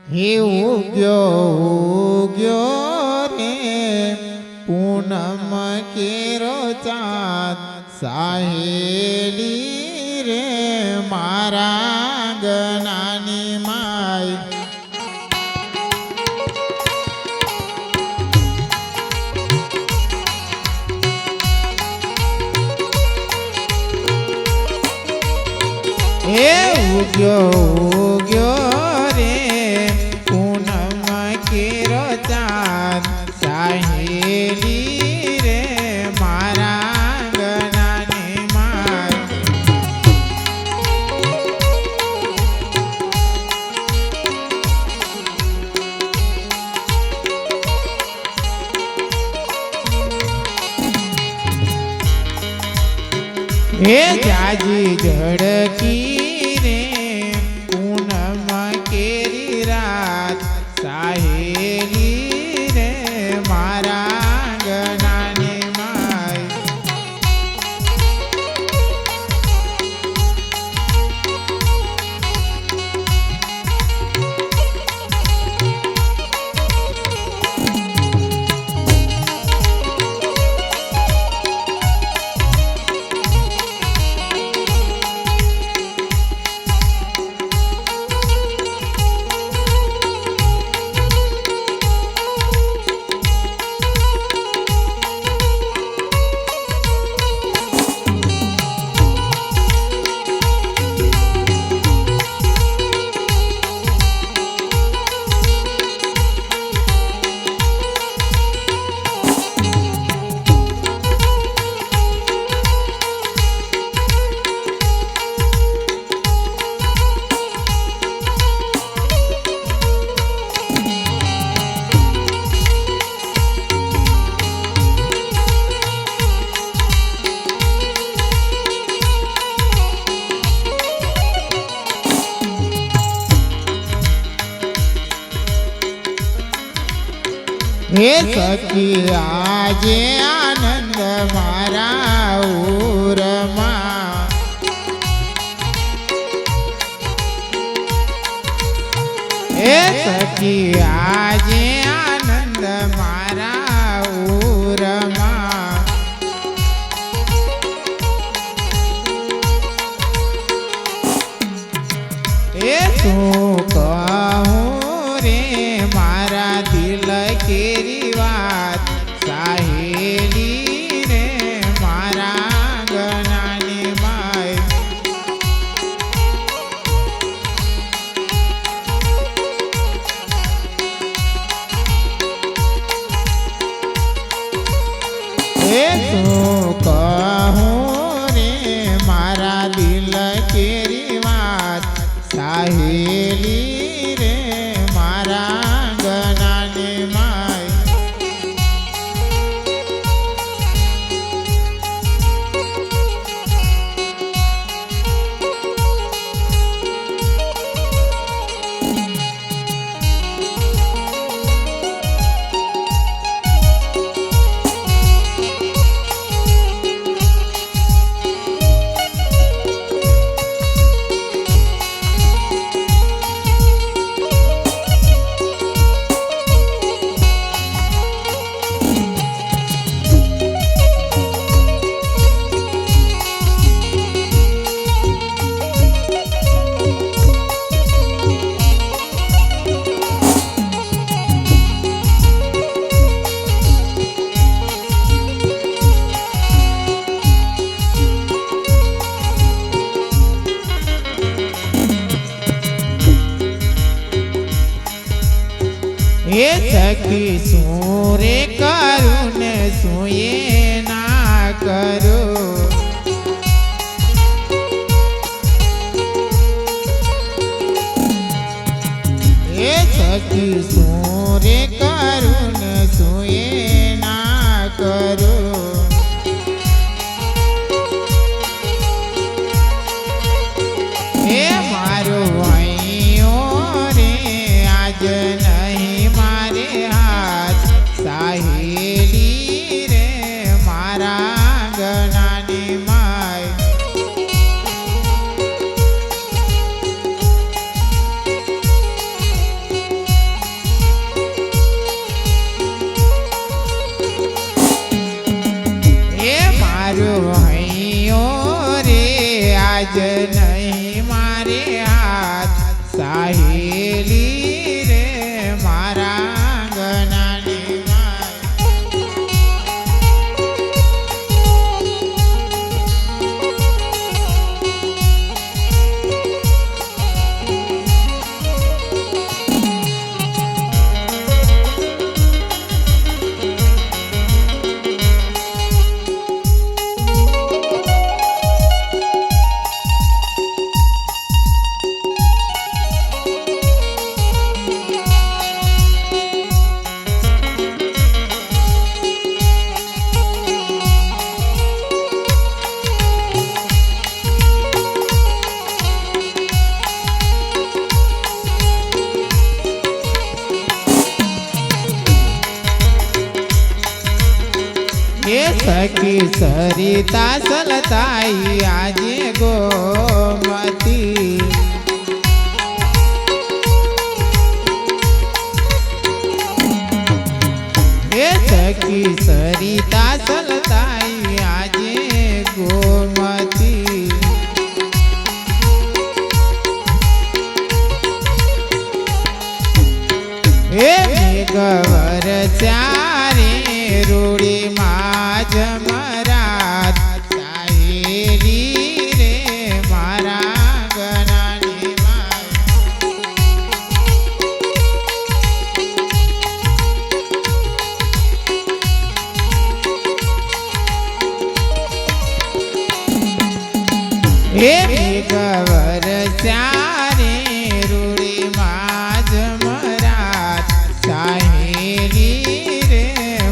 હે ઉગ્યો રે પૂનમ કેરો ચાંદ સાહેલી રે મારા ગનાની માય હે ઉગ્યો રે પૂનમ કેરો ચાંદ સાહેલી રે મારા ગનાની માય હે જાજી ઝડકી રે પૂનમ કેરી રાત સાહેલી રે મારા ગનાની માય હે સખી આજે આનંદ મારા ઉરમાં હે સખી આજે આનંદ મારા ઉરમાં હે તું કહું રે મારા દિલ કેરી વાત સાહેલી રે મારા ગનાની માય હે તું કહું રે મારા દિલ કેરી વાત સાહેલી રે મારા ગનાની માય હે સખી શું રે કરું ને શું એ ના કરું હે સખી શું રે કરું ને શું એ ના કરું હે મારો ભાઈઓ રે આજ નહીં મારે હાથ સાહેલી રે મારા ગનાની માય सखी सरिता सलताई आजे गोमती हे सखी सरिता सलताई आजे गोमती हे मेघवर चारे रूड़ी माज मरात चाहेली रे मारा गणानी माय हे मेघवर चारे रूड़ी माज मरात चाहेली रे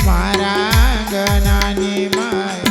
मारा गणानी माय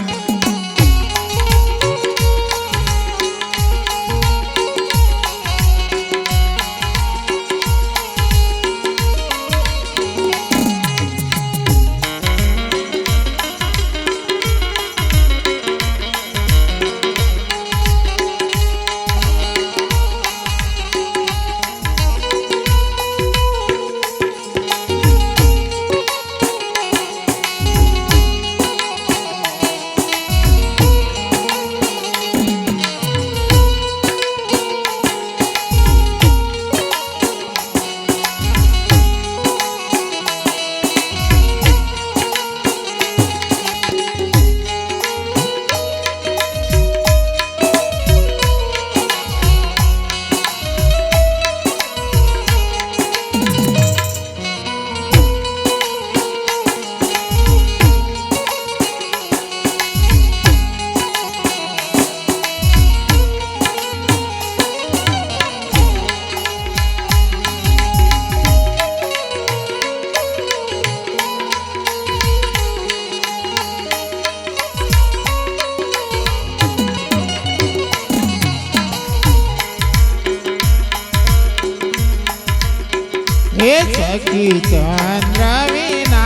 हे सखी चंद्र विना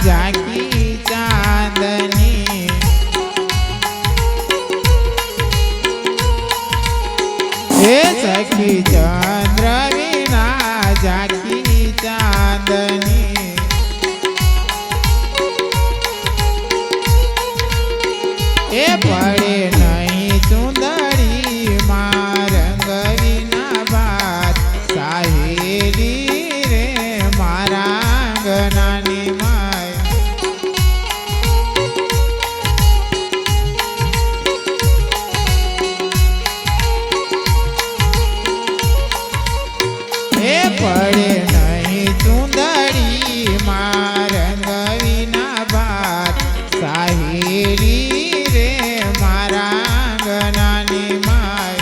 जाकी चांदनी हे सखी चंद्र विना जाकी चांदनी हे पड़े नहीं चुंदड़ी मारंग विना बात साहेली मारा गणानी माय हे पड़े नहीं चुंदड़ी मारंग विना बात साहेली रे मारा गणानी माय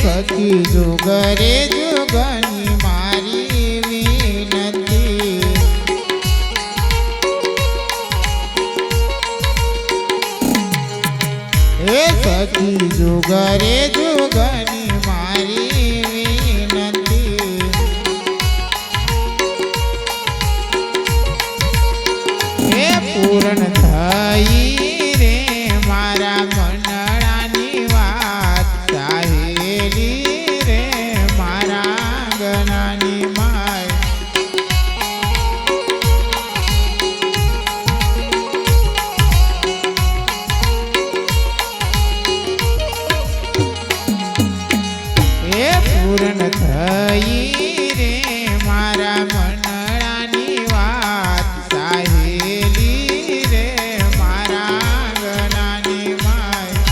सखी जुगरे जुगनी मारी विनती हे સખી જુગરે જુગની મારી વિનંતી હે પૂર્ણ થઈ રે મારા મંડળાની વાત સાહેલી રે મારા ગણાની માય પૂર્ણ થઈ રે મારા મંડળાની વાત સાહેલી રે મારા ગણાની માય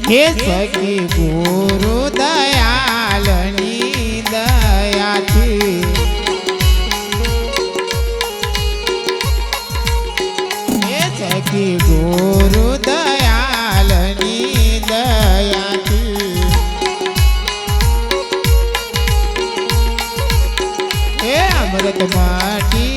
હે સખી ગુરુ દયાલની દયાથી હે સખી ગુરુ દયાલની દયાથી હે અમૃત માટી